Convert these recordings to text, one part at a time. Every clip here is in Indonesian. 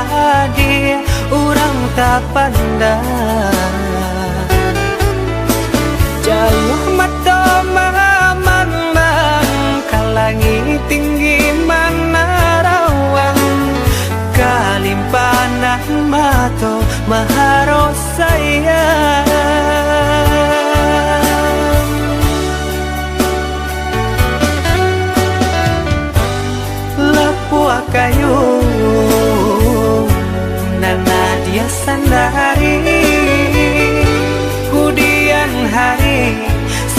hadir urang tak pandang. Jauh mata mamang kalangi tinggi mana rawang kalimpanan mato maharo sayang. Lapua kayu nana dia sandari kudian hari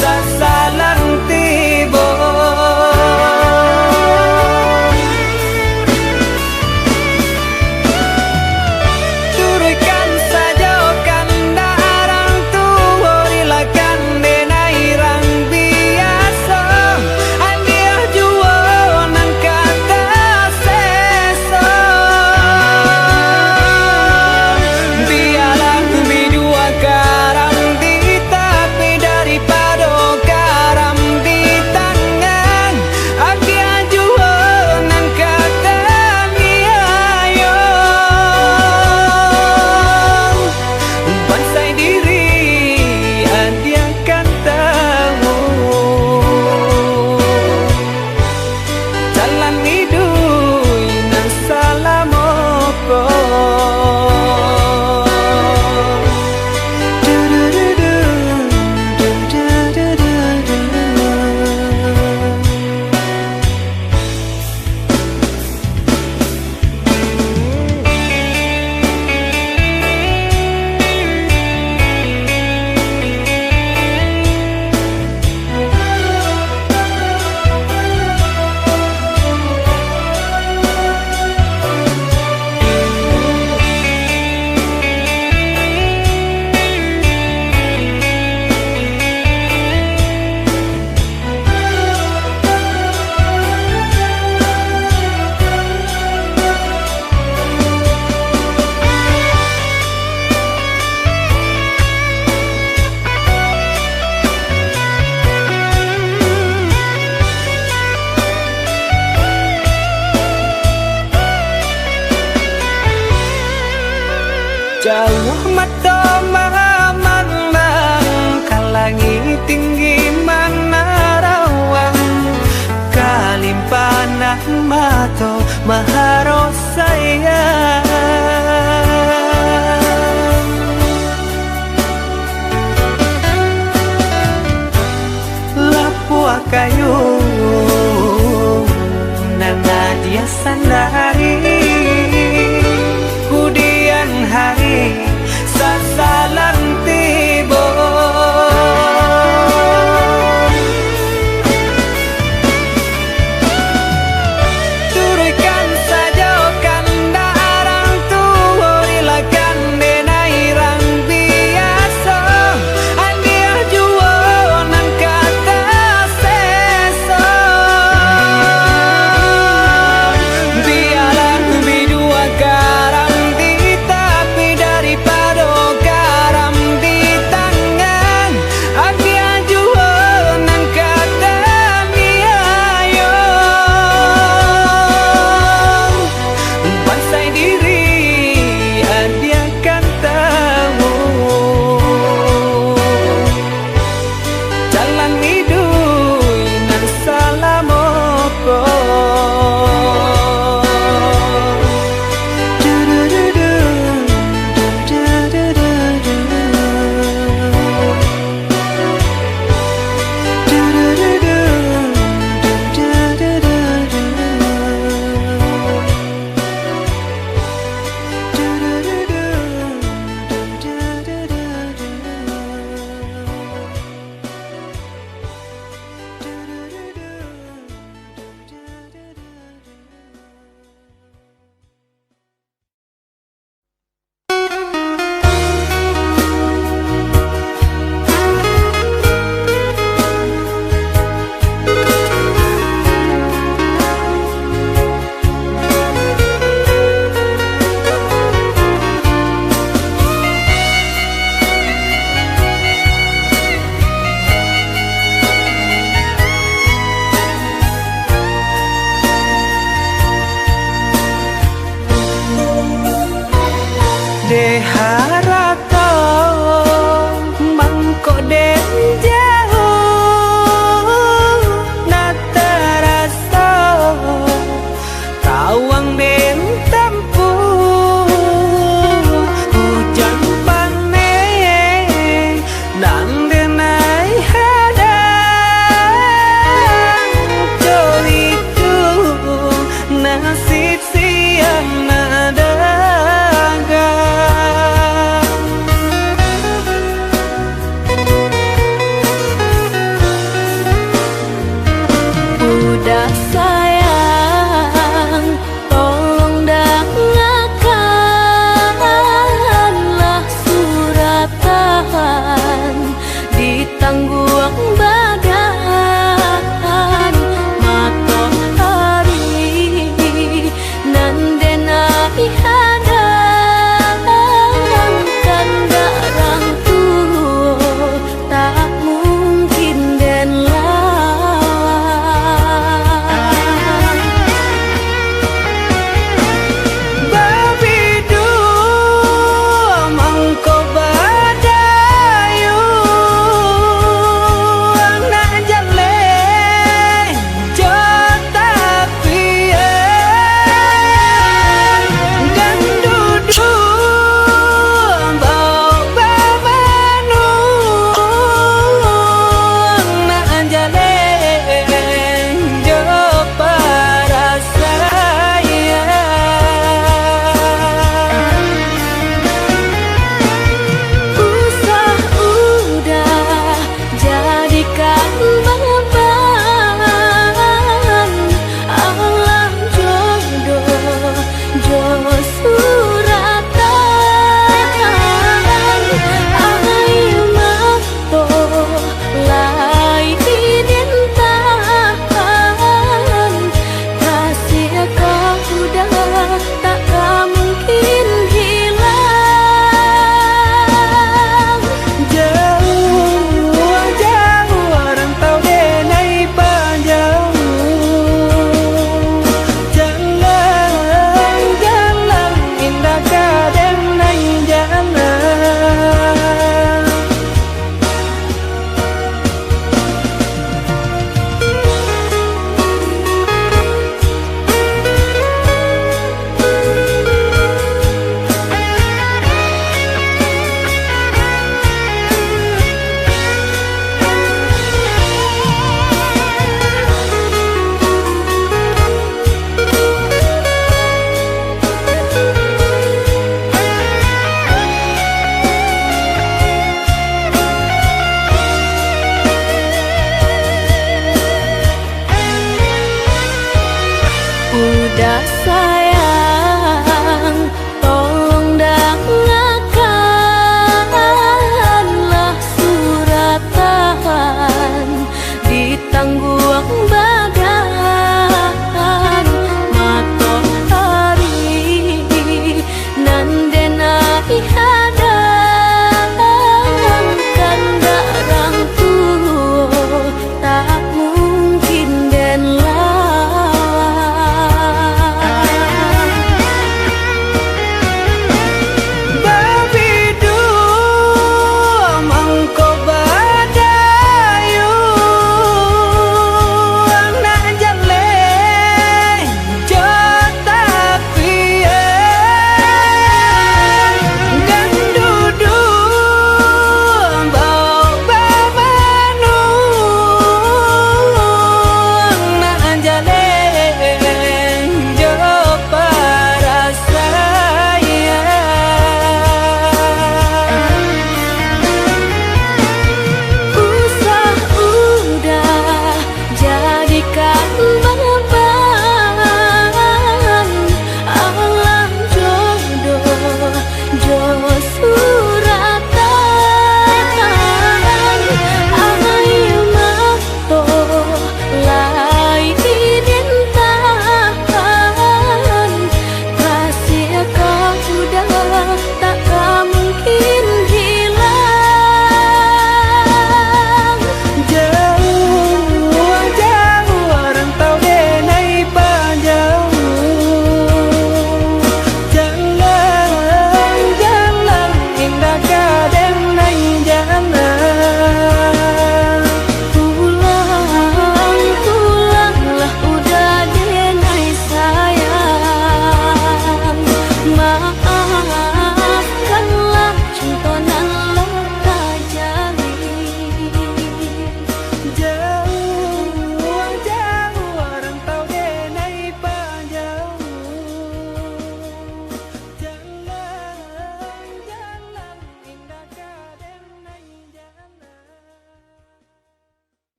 sasalang tibo. Turikan saja kandarang tua rilakan denai rang biasa andia jua nan kata seso. Biarlah bidua karam di tapi daripada karam di tangan adia jua nan kata niayo. Bansai diri adia kan tahu jalan hidup nan salamoko. Jauh mata mamang kalangi tinggi mana rawang kalimpanan mato maharo sayang. Lapua kayu nana dia sandari kudian hari sasalang tibo. Turikan saja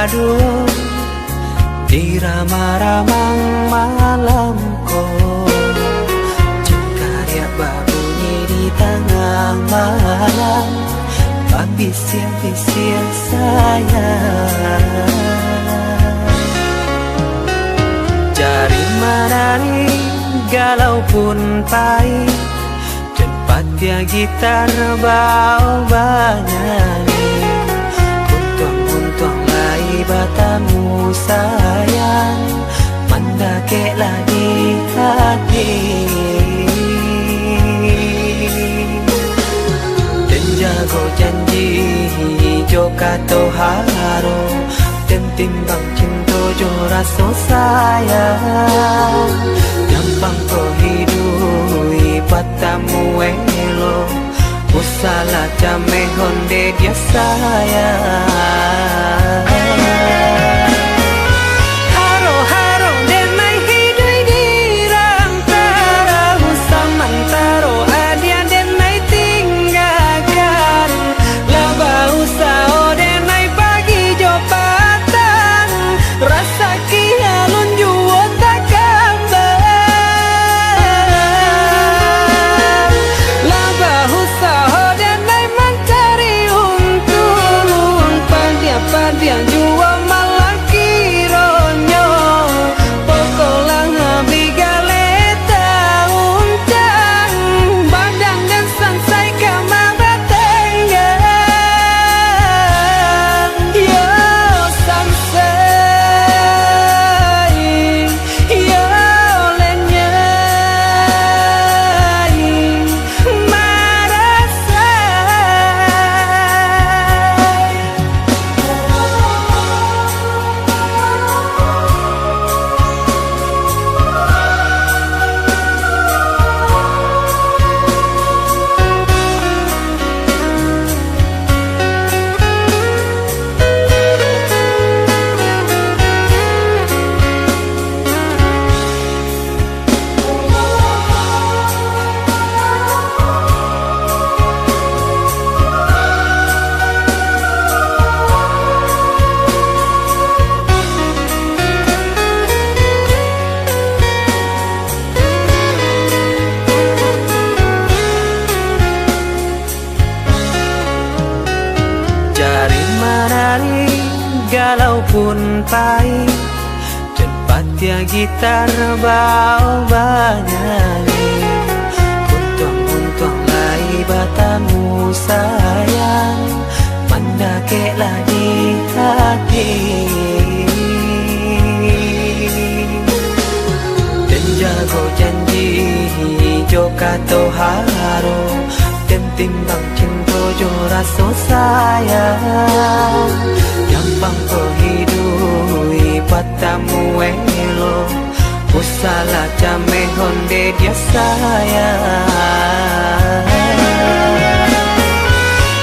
aduh di ramang-ramang malamku, cengkarya berbunyi di tengah malam, bisir-bisir sayang. Jari menari galau pun pahit, tempatnya gitar bau bernyanyi. Untung lai batamu sayang, mendakeklah di hati. Dan jago janji hijau kato haro, dan timbang cinta jo rasa sayang. Gampang kau hidui batamu elo, usala jame honde dia sayang. Haro-haro denai hidui di rantara, usamantaro adia denai tinggalkan. Laba usao denai pagi jopatan, rasa kialun juo tak kabar. Laba usao denai mencari untung, pandia-pandia juo malah kironyo. Pokolang bigaleta uncang, badang dan sansai kamar tenggang. Yo sansai, yo lenyai, marasai. Jari menari galau pun pahit, tempatnya gitar bau bernyanyi. Untung lai batamu sayang, mendakeklah di hati. Dan jago janji hijau kato haro, dan timbang cinta jo rasa sayang. Gampang kau hidui batamu elo, usala jame honde dia sayang.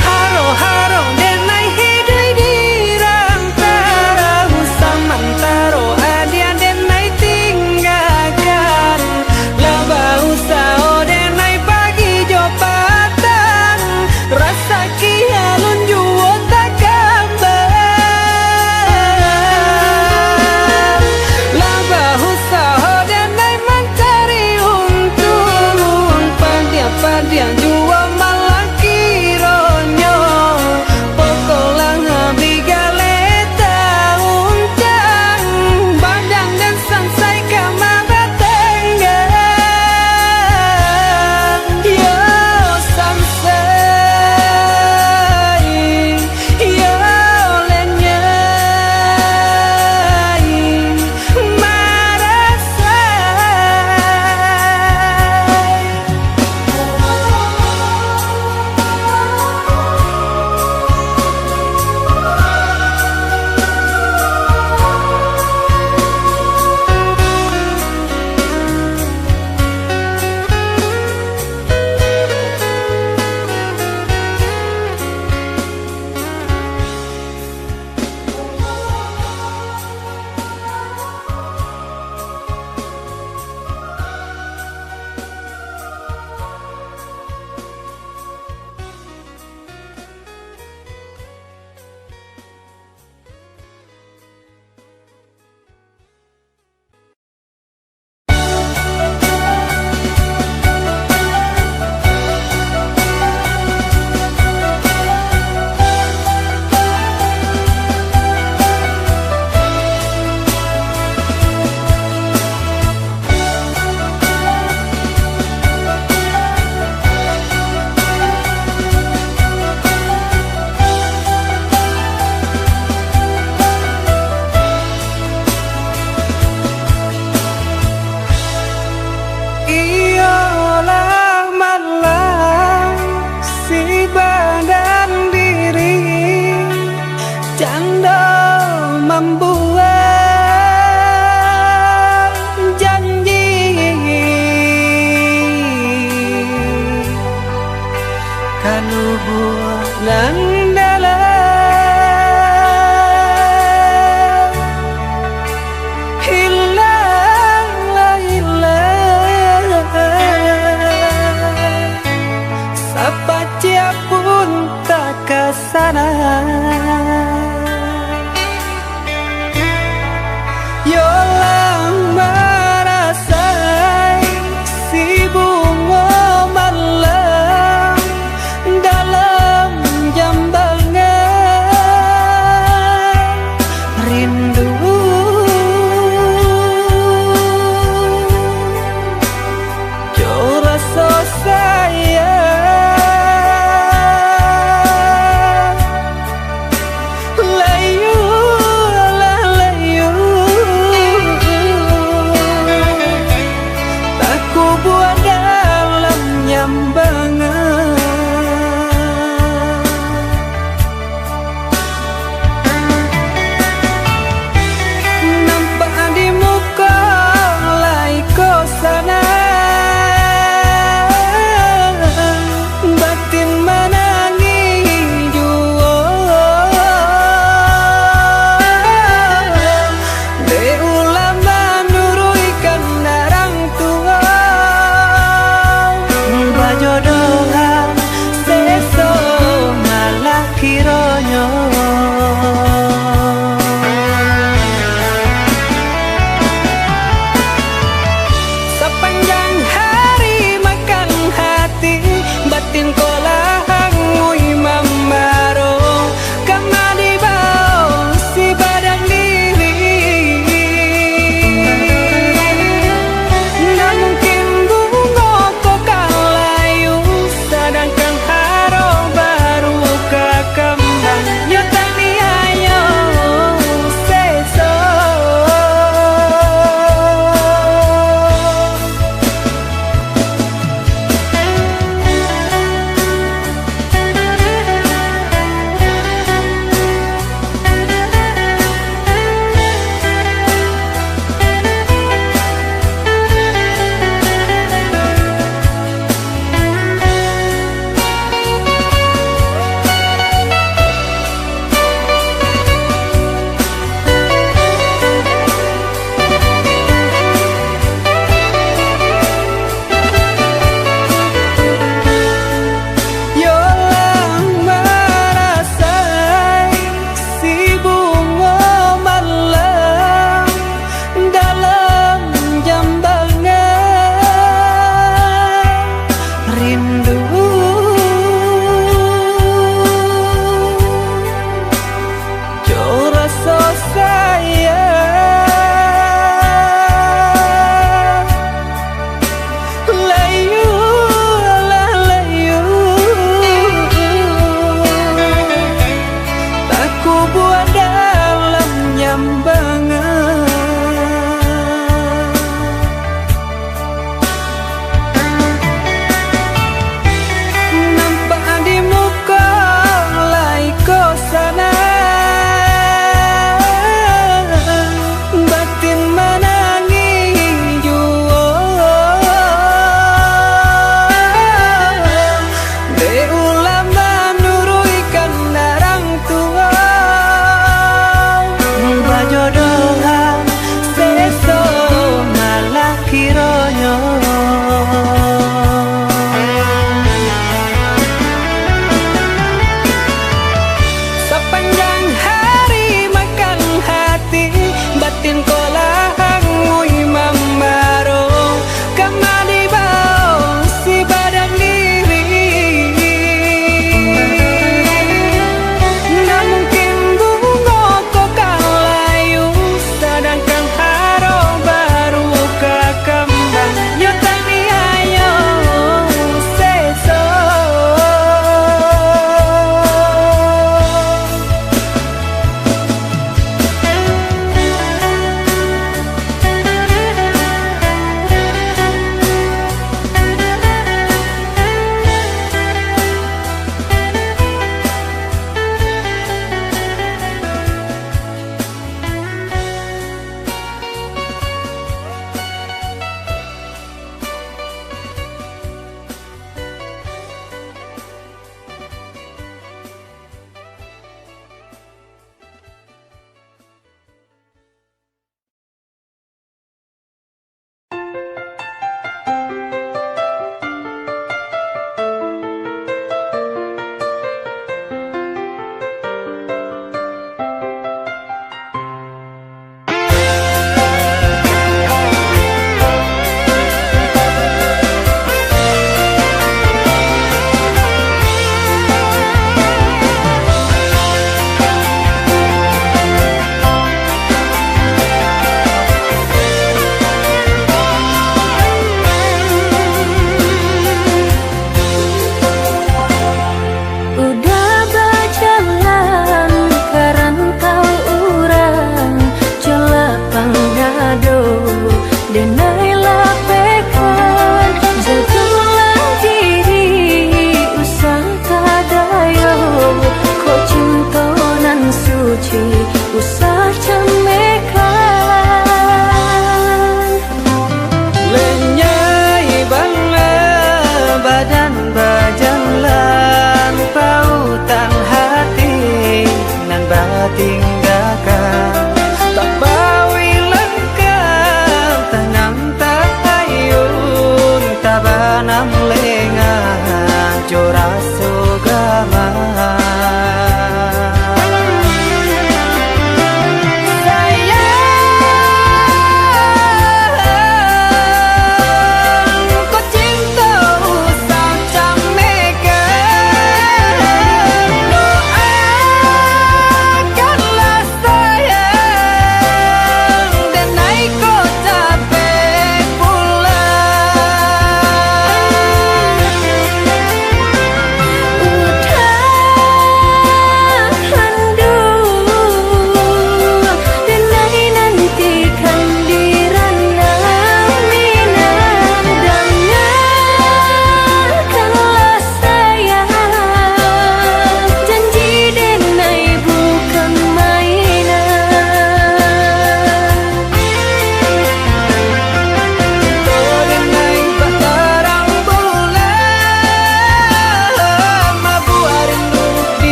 Haro-haro denai hidui di rantara, usamantaro adia denai tinggalkan. Laba usao denai pagi jopatan, rasa kialun juo tak kabar. Laba usao denai mencari untung, nan dalam hilanglah hilang sapatia pun tak kesana yolang merasai si bunga malam dalam jam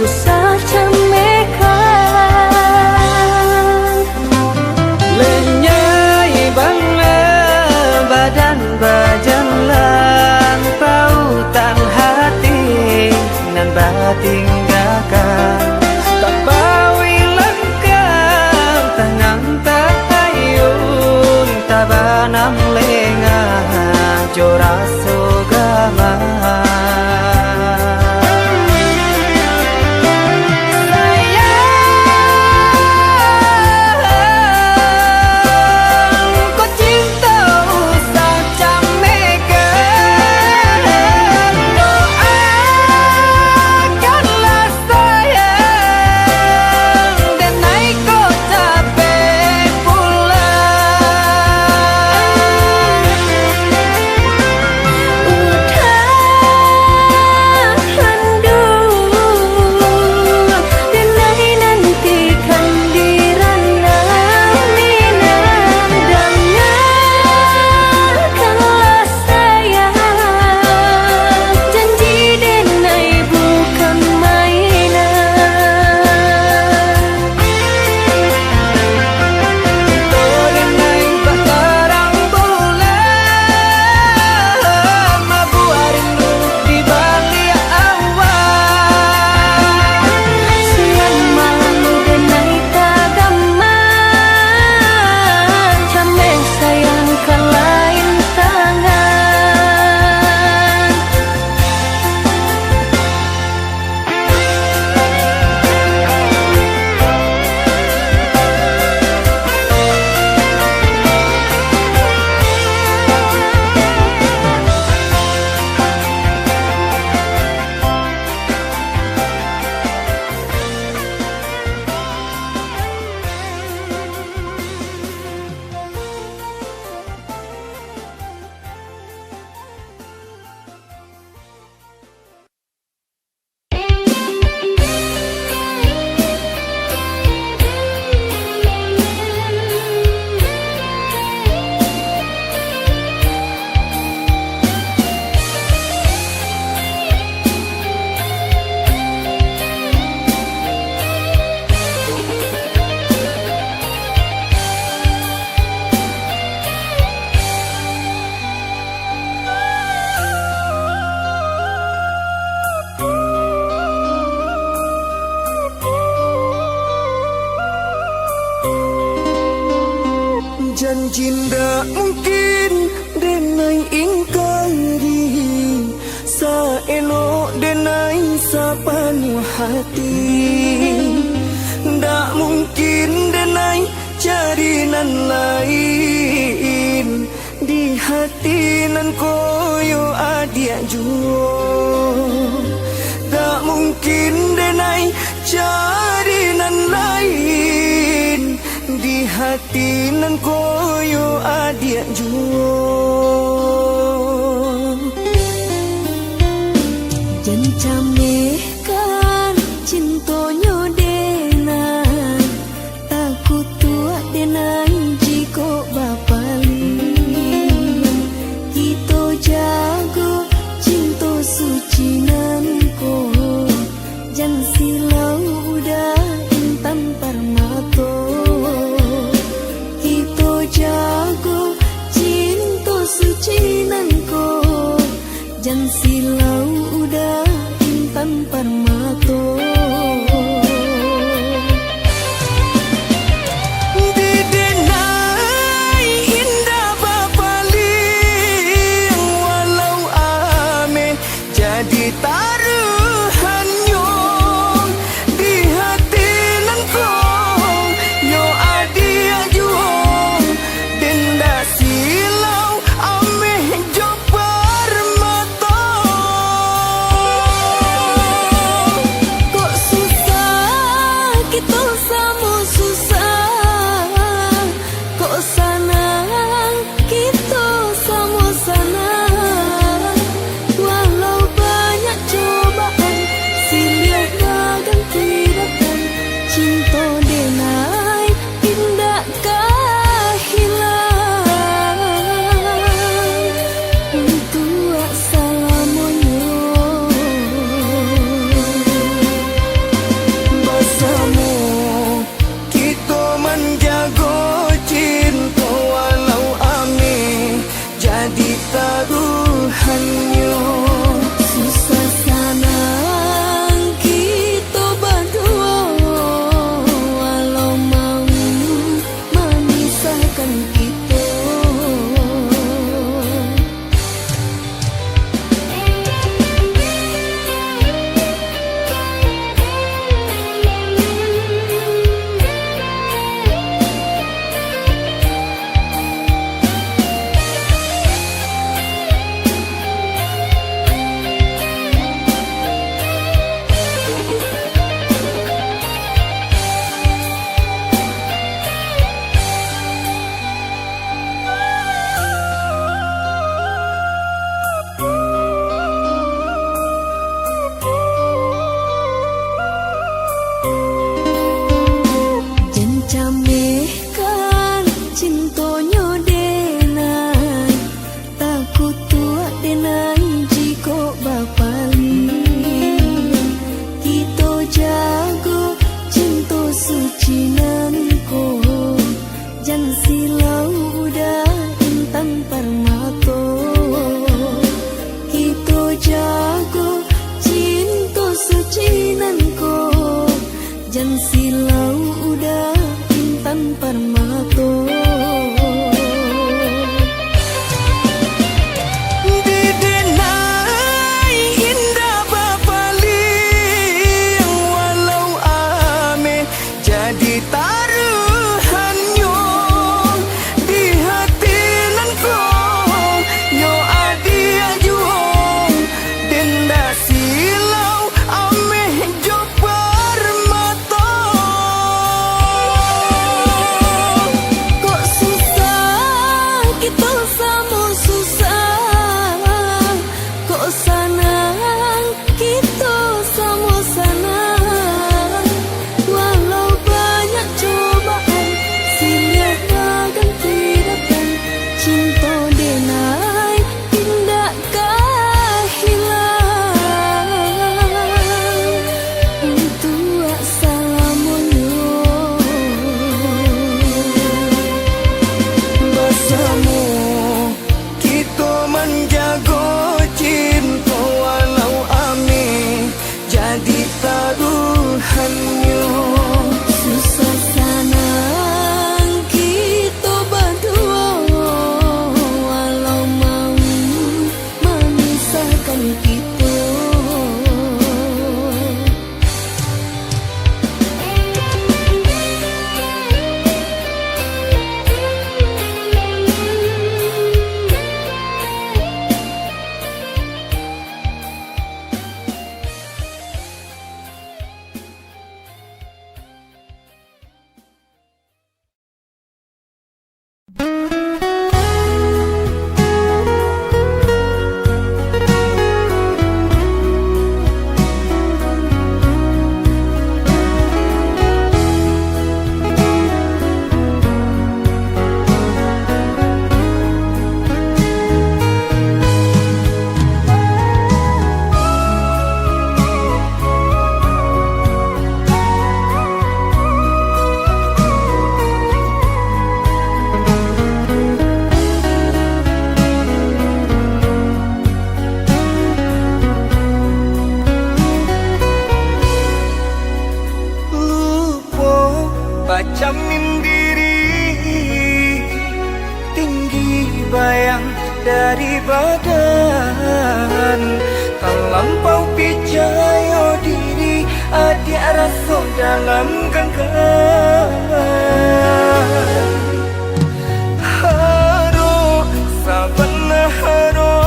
usah camekan. Lenyai bangla badan bajalan pautan hati nan batinggakan tak bawi langkah tangan tak ayun tabanam lengah joraso gama. Janji ndak mungkin denai ingkari saelok denai sapanu hati. Ndak mungkin denai cari nan lain di hati nan koyo adia juo. Ndak mungkin denai cari nan lain di hati nan koyo adia juo. Jan camekan cintonyo denai takut tua denai jiko bapali. Kita jago cinto suci nanko jan silau udah intan permato. Jago cinta suci nanko jan silau udah intan permato. Didenai indah bapaling walau ame jadi taruhannya jan silau udah intan permato. Jamin diri tinggi bayang dari badan, terlampau percaya diri adik rasa dalam genggaman. Haro sabana haro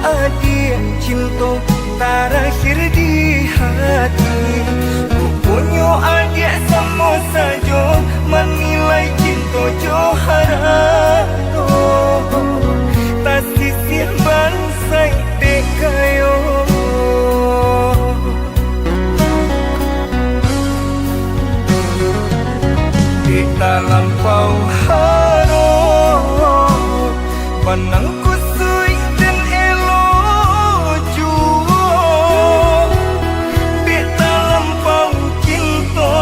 adik cinta terakhir di hati. Punyo adik sama saja menilai cinta joharato. Tak sisih bansai dekayo. Di dalam pau haro panangku sui dan eloju. Di dalam pau cinta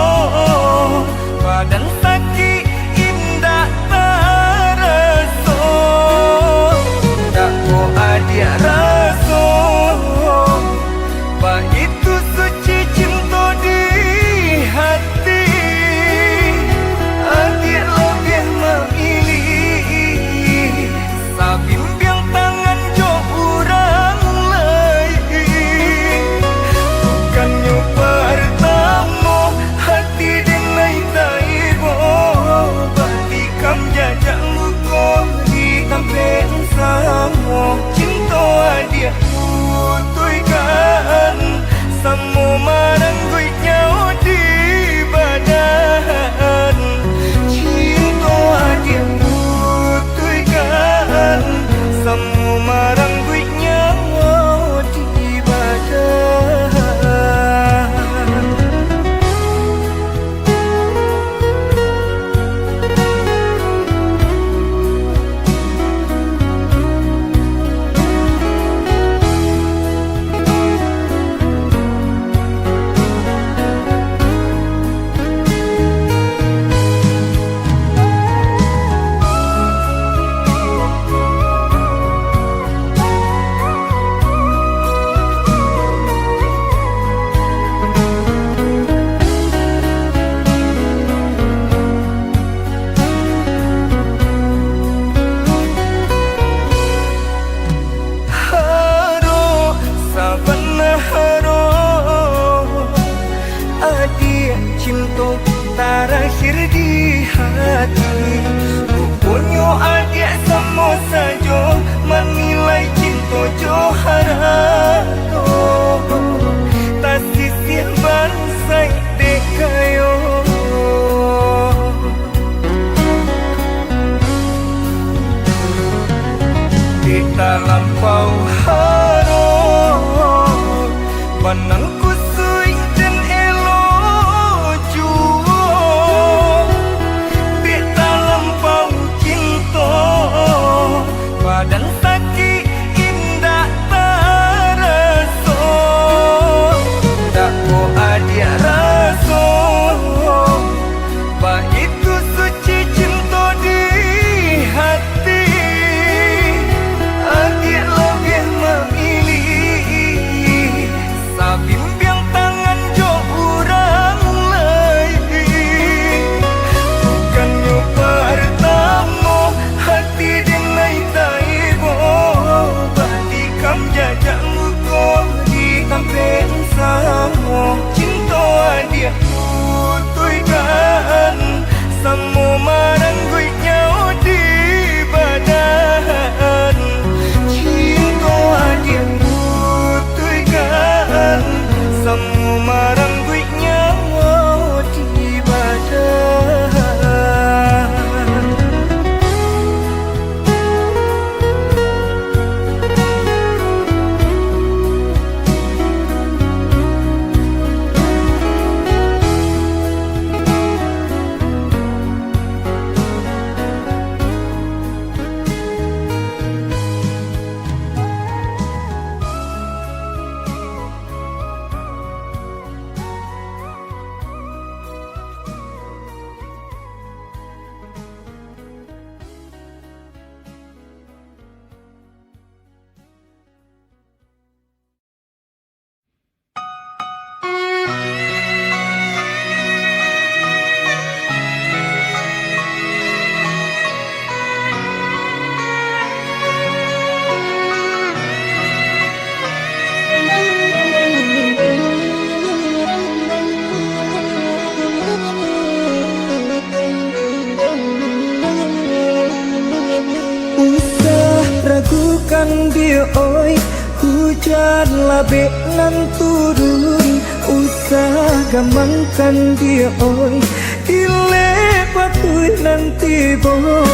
hujan labek lan turun, usah gampangkan dia oi. Ile patuh nanti boh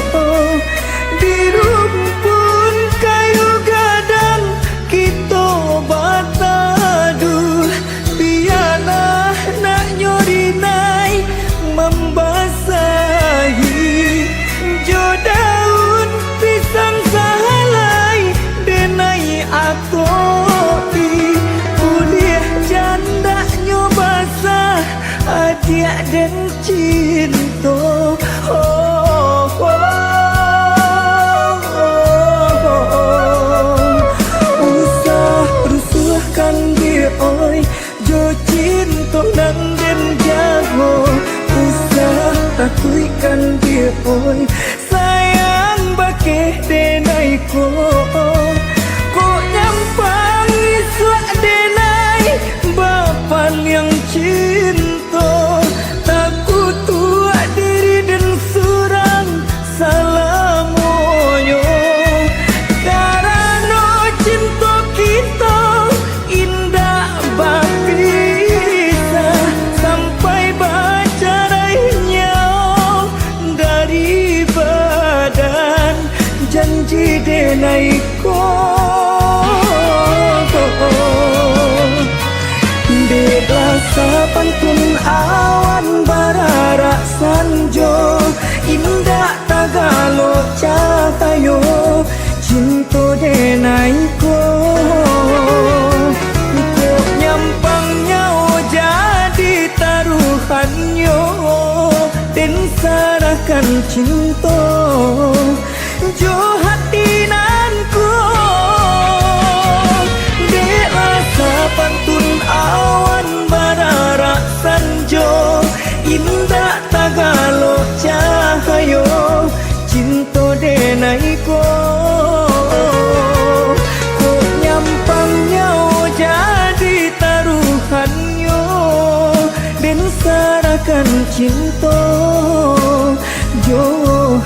di rumpun kayu gadang kita batadu. Biarlah nak nyori naik membasahi jo daun pisang sahalai denai akoi. Boleh janda nyobasa adik dan cinta. Usah rusuhkan dia oi, jo cinta nang den jago. Usah takuikan dia oi, sayang bakeh denai ko. Ko nyampang iswak denai bapan yang cinta. Takut tua diri dan surang salamoyo. Karena cinta kita indah bapisa sampai baca rainya dari badan janji denai ko. Dewasa pantun awan bararak sanjo, indah tagalo cahtayo cinta denai ko. Ko nyampangnya jadi taruhannya dan sarahkan cinta jo hati nanku. Dewasa pantun awan bararak sanjo, indah tagalo cahayo cinta denai ko. Ko nyampangnya jadi taruhannya dan sarahkan cinta jo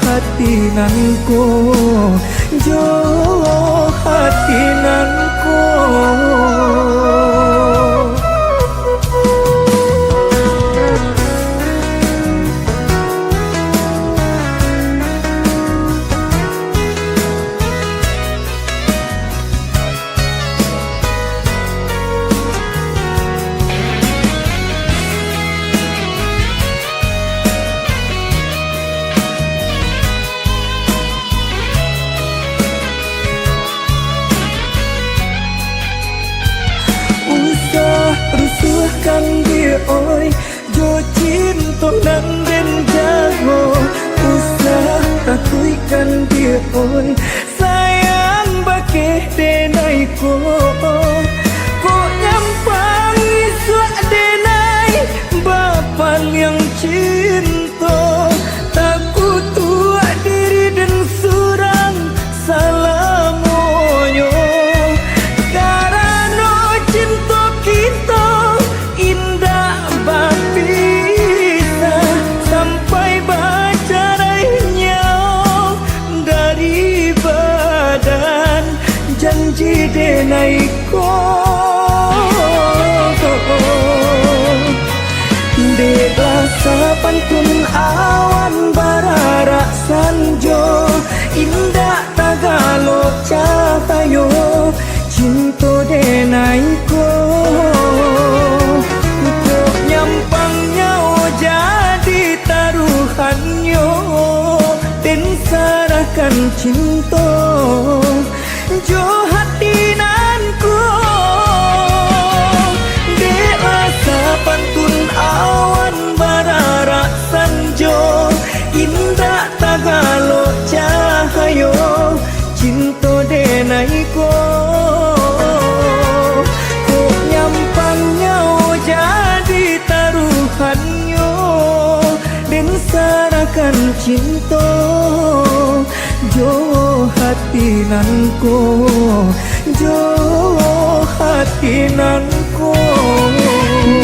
hati nanku, jo hati nanku. Rusuhkan dia oi, jo cinta nang den jago. Usah takuikan dia oi, sayang bakeh denai ko. Ko nyampang iswak denai bapan yang cinta. Takut tua diri dan surang salamoyo. Janji denai ko. Dewasa pantun awan bararak sanjo, indah tagalo cahtayo cinta denai ko. Ko nyampangnya jadi taruhannya dan sarahkan cinta jo hati nanku. Dewasa pantun awan bararak sanjo, indah tagalo cahayo cinta denai ko. Ko nyampangnya jadi taruhannya dan sarahkan cinta jo hati nanku, jo hati nanku.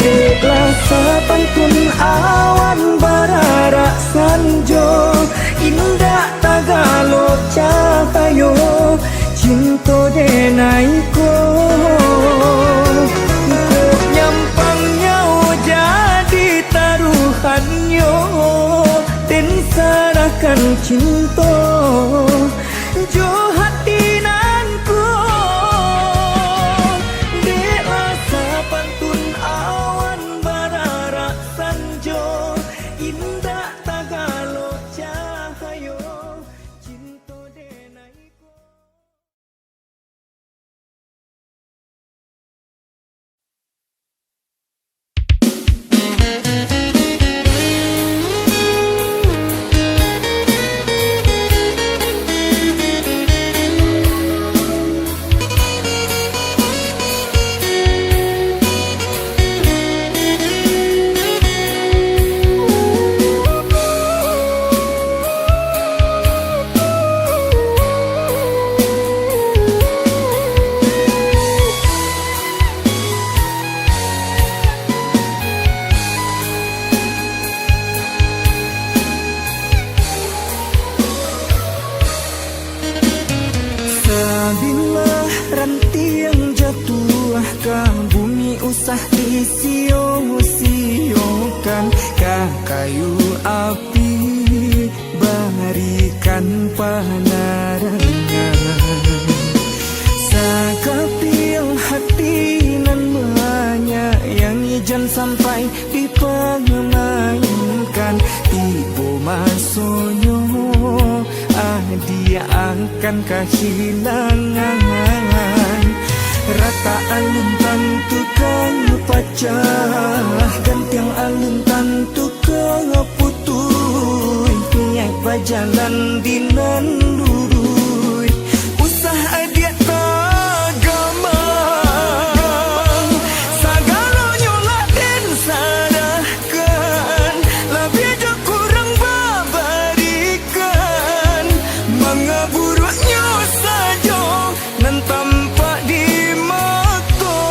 Dewasa pantun awan bararak sanjo, indah tagalo cahtayo cinta denai ko nyampangnya jadi taruhannya dan serahkan cinta jo hati nanku dela sapantun awan barara sanjo indah tagalo cahayo cinta denai ko. Bila ranti yang jatuh ke bumi usah disio-siokan kah kayu api barikan panarangan sakapil hati nan menyayang ijan sampai dipamainkan tibo masonyo dia akan kehilangan rata alun tantu kang pecah gantiang alun tantu kang putus piai bajalan dinan lurui usah dia tagama sagalonyo laden sadahkan lebih jo kurang babarikan mengaburuknya saja nan tampak di mata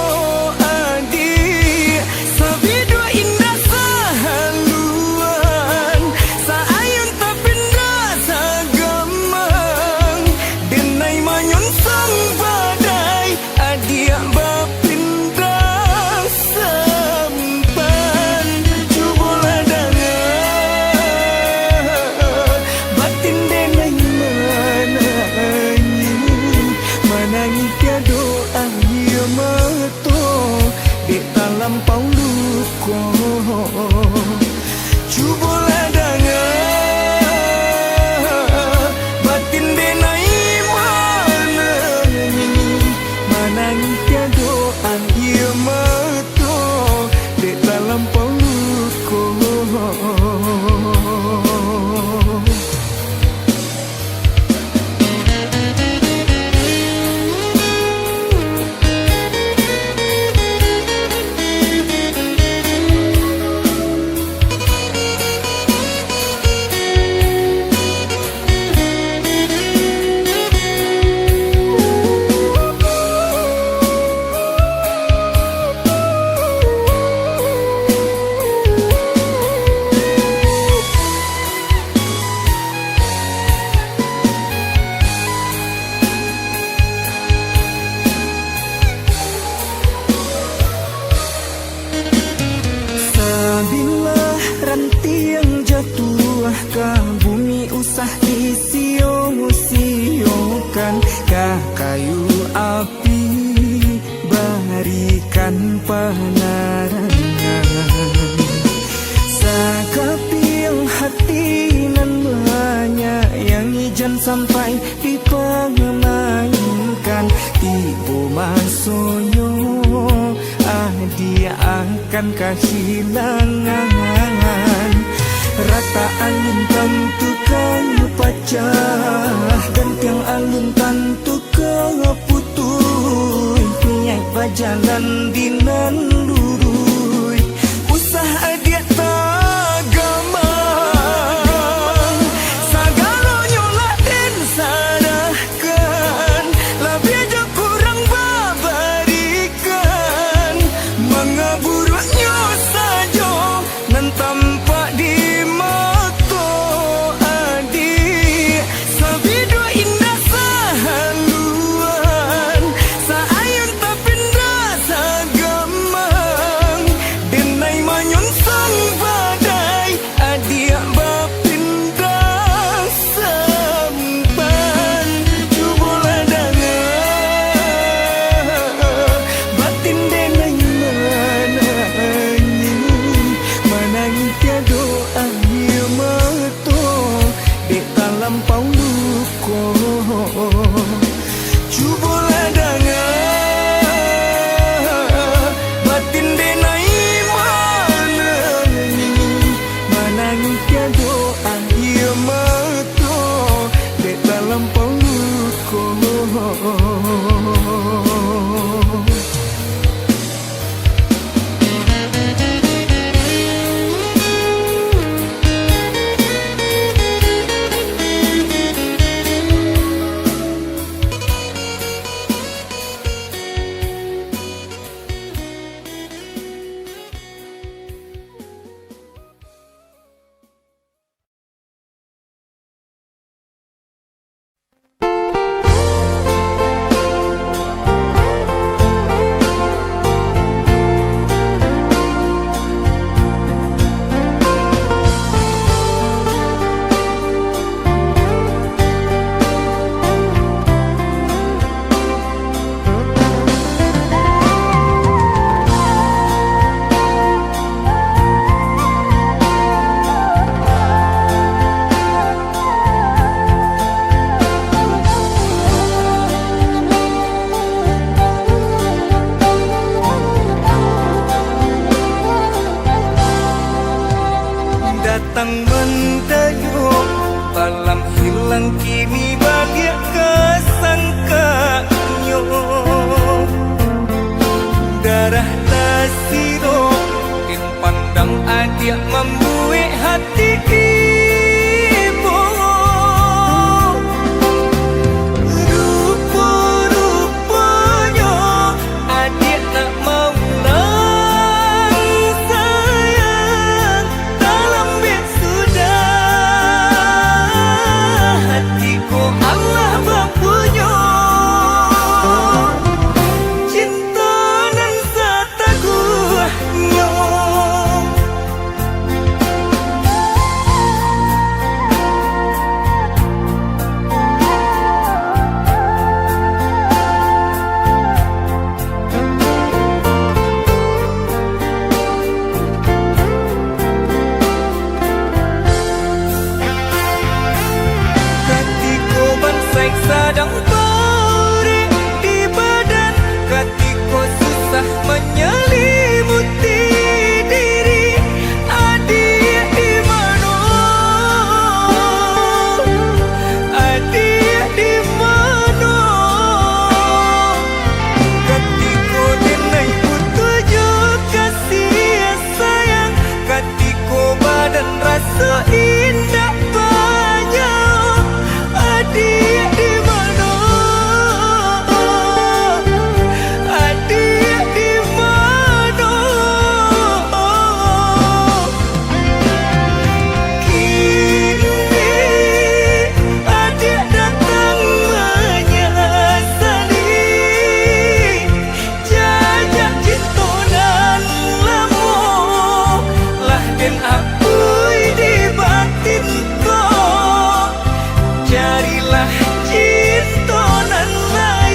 adik sabidu indah sahaluan saayun tapindah sagamang denai manyon sang badai adik bapindah sampan cubola dangan batin denai manangi tiado akhir meto di dalam pauluko cubola dangan batin denai manangi tiado akhir meto di dalam pauluko. Bila ranti yang jatuh ke bumi usah disio-siokan kah kayu api barikan panarangan sakapil hati nan menyayang ijan sampai dipamainkan tibo masonyo dia akan kehilangan rata alun tantu kang pecah gantiang alun tantu kang putus piai bajalan dinan lurui usah dia tagama sagalonyo laden sadahkan lebih jo kurang babarikan mengaburuknya saja nan tampak di mata adik sabidu indah sahaluan hilang kini bahagia kesangkanyo. Darah tasiro in pandang adik membuik hati ibu. Rupa-rupanya adik tak mau lagi sayang, dalam bed sudah hatiku Allah mempunyai. Sedang pori di badan, katiko susah menyelimuti diri. Adik di mana? Adik di mana? Katiko denai putuju kasih sayang, katiko badan rasa indah banyak. Adik di mana? Adik di mana? Kini adik datang menyesali jajak cintonan lamo lah den apui di batin ko. Carilah cintonan lain.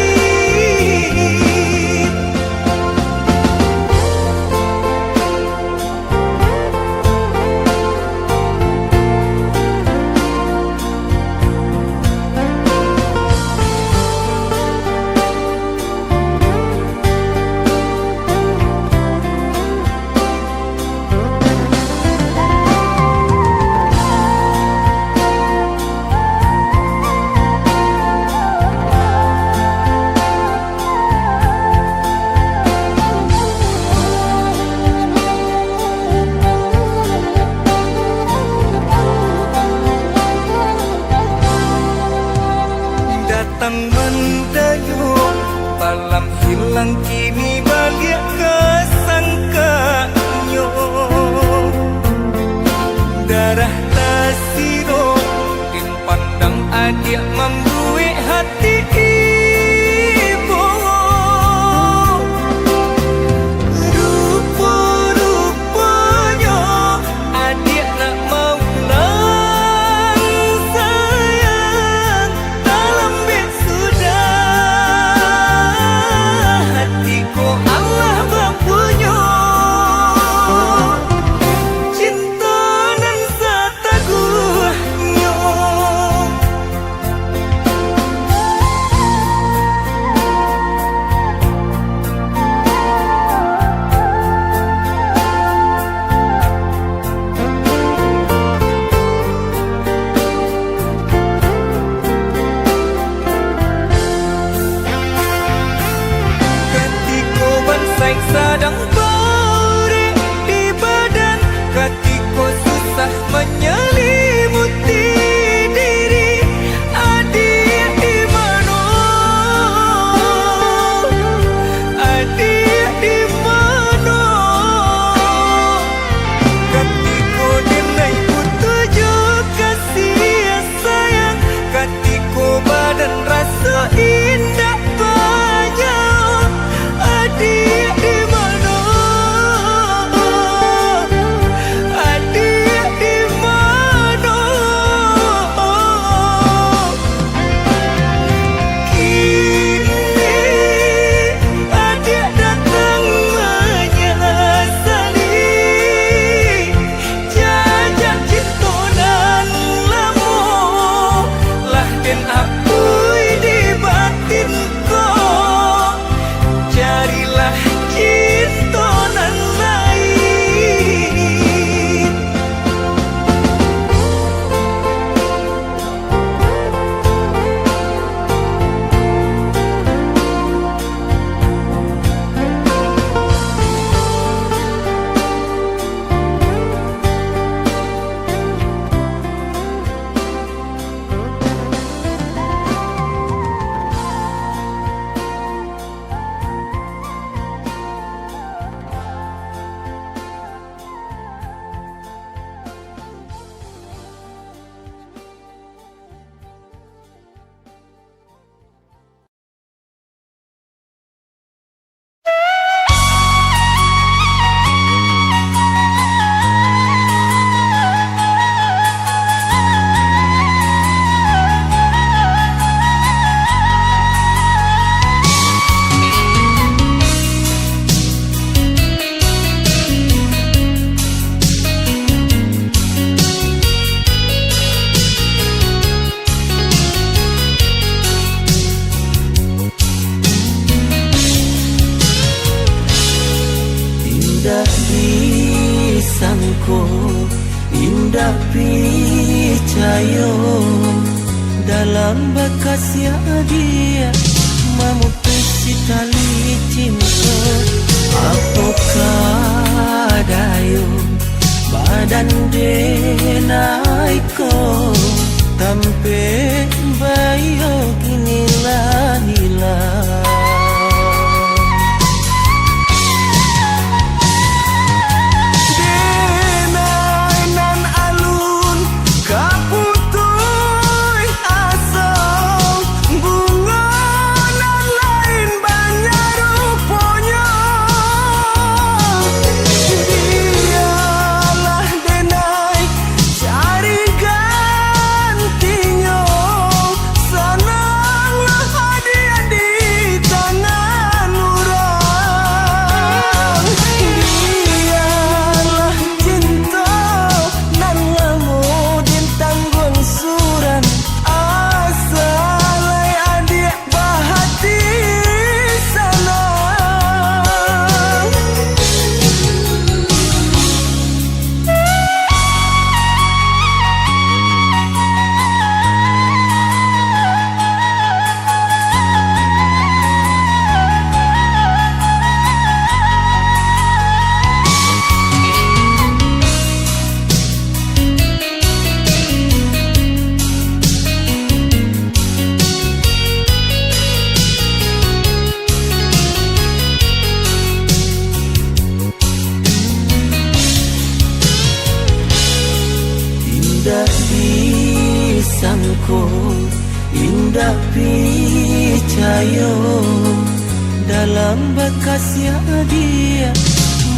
Datang mendayung, malam hilang kini bahagia kesangkanyo. Darah tasiro in pandang adik membuik hati ibu. Rupa-rupanya adik nak mau lagi sayang, dalam bed sudah hatiku Allah mempunyai. Cinta nan sataguhnya sangko indah picayo dalam bekas ya dia memutusi tali cinta apakah dayo badan denaiko tampe bayo gini hilang. Indah disangko, indah picayo dalam bekas ya dia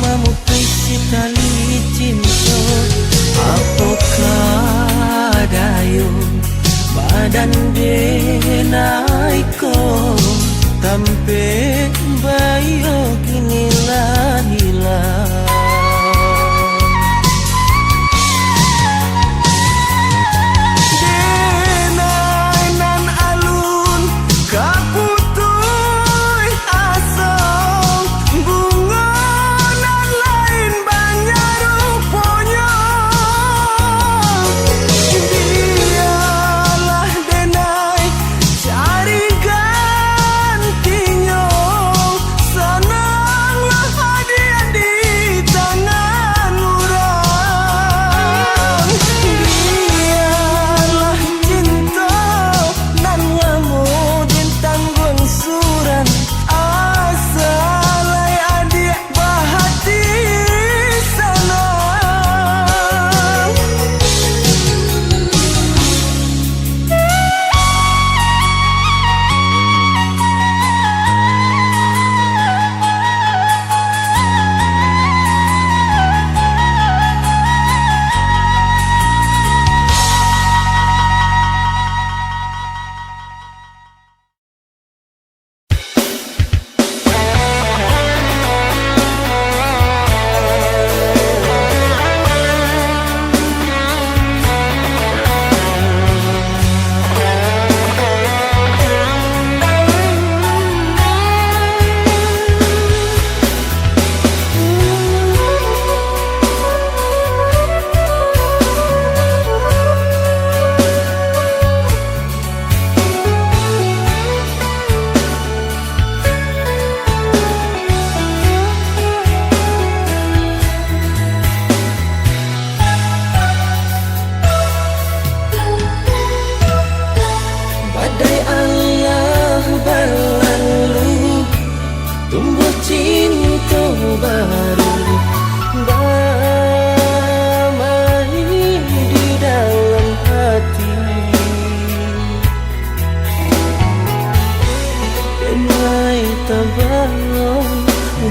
memutusi tali cinta apakah dayo badan denaiko tampe bayo gini hilang.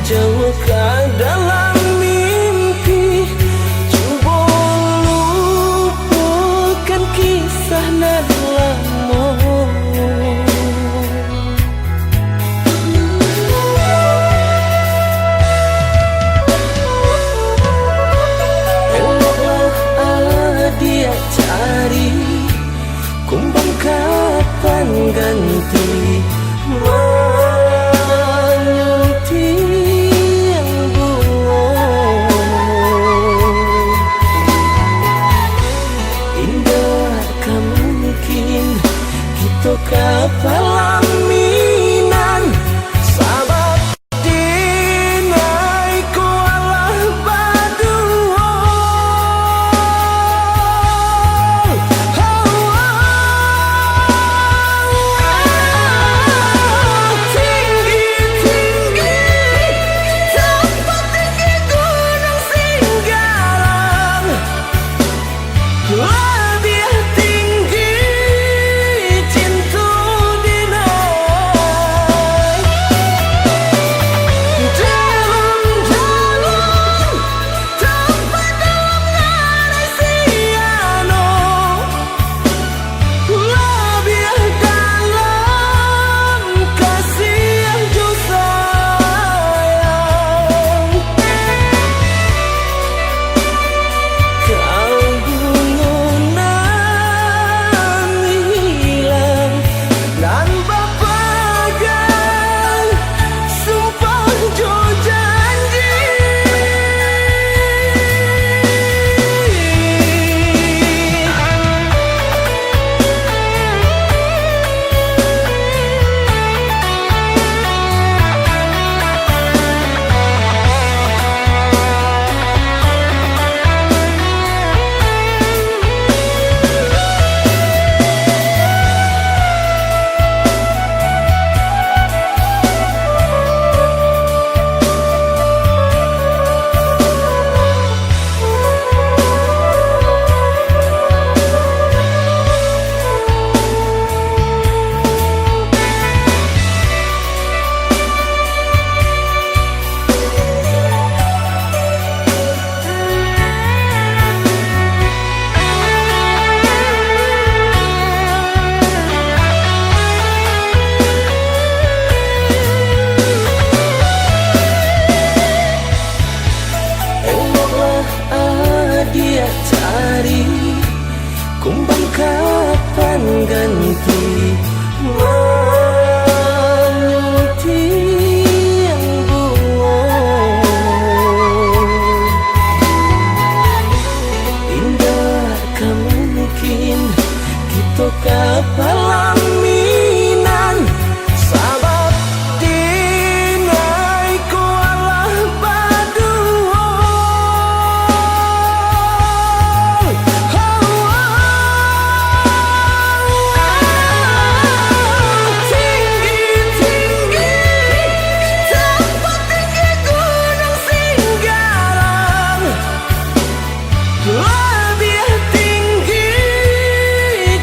Jauhkan dalam mimpi, coba lupakan kisah nan lama. Eloklah dia cari kumbang kapan ganti. dia cari, kumbang kapan ganti menyunting bunga. Indah mungkin kita kapalaminan, sabab dinai ko alah badua. Tinggi-tinggi tempat tinggi gunung Singgalang, lebih tinggi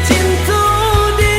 cinta di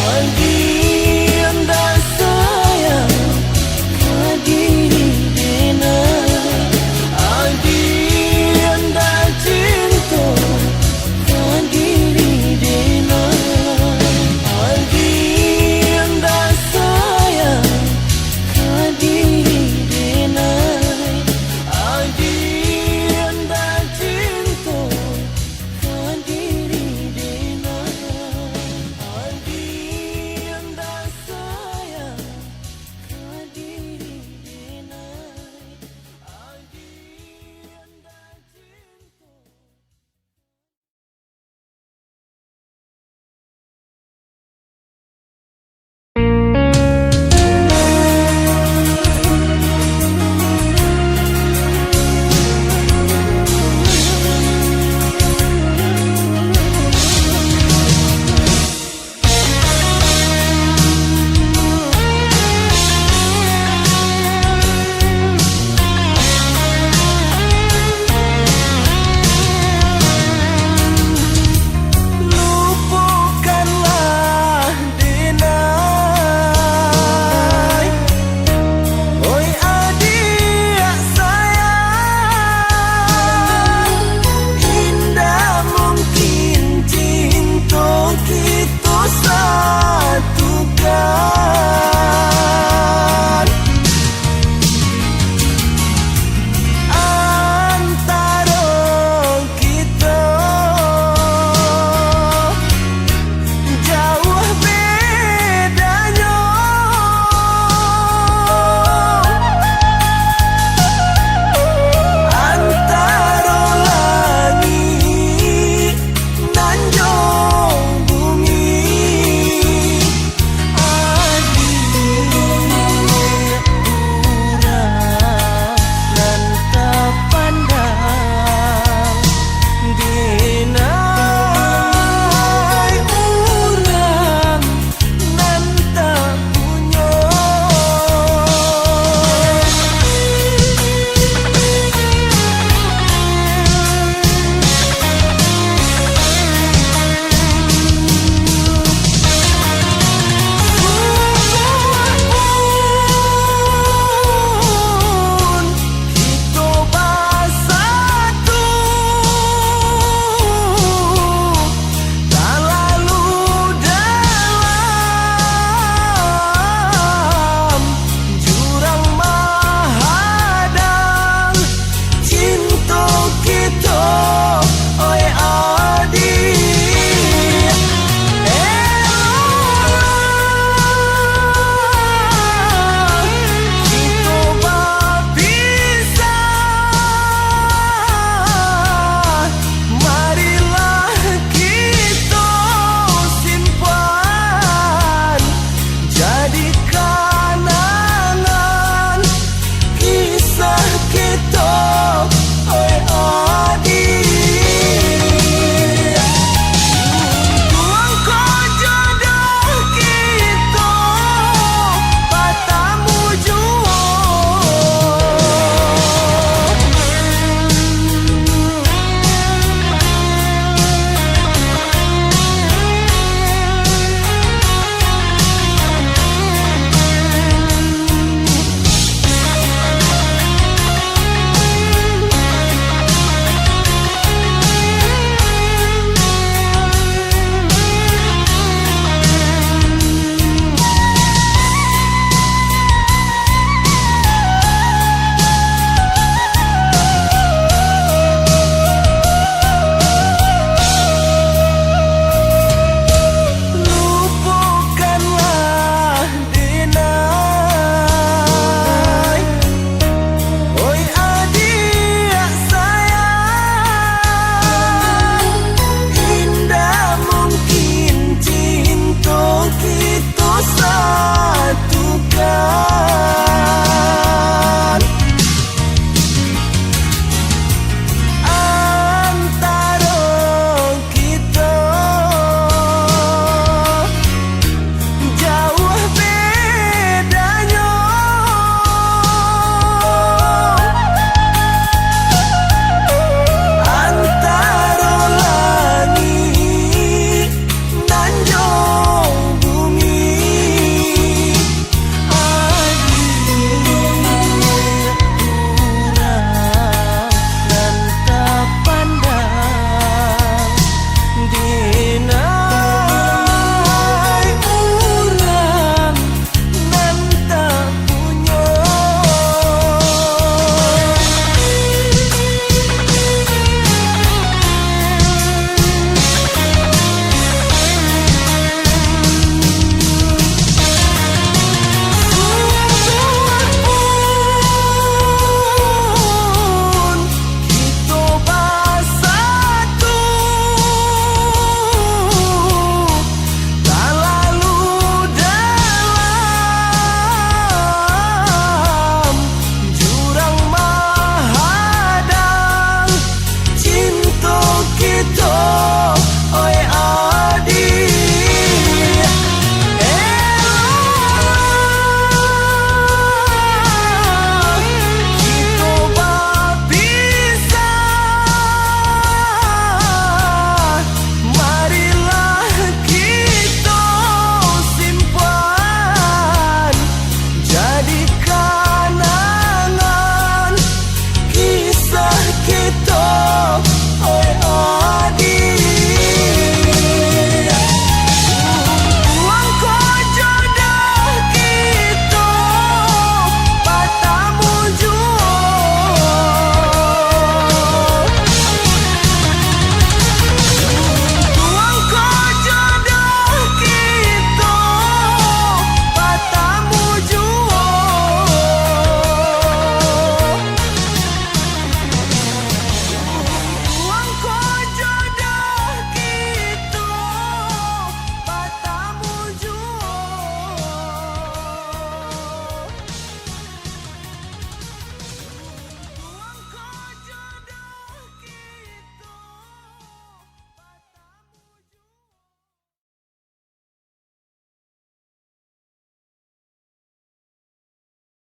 Wanti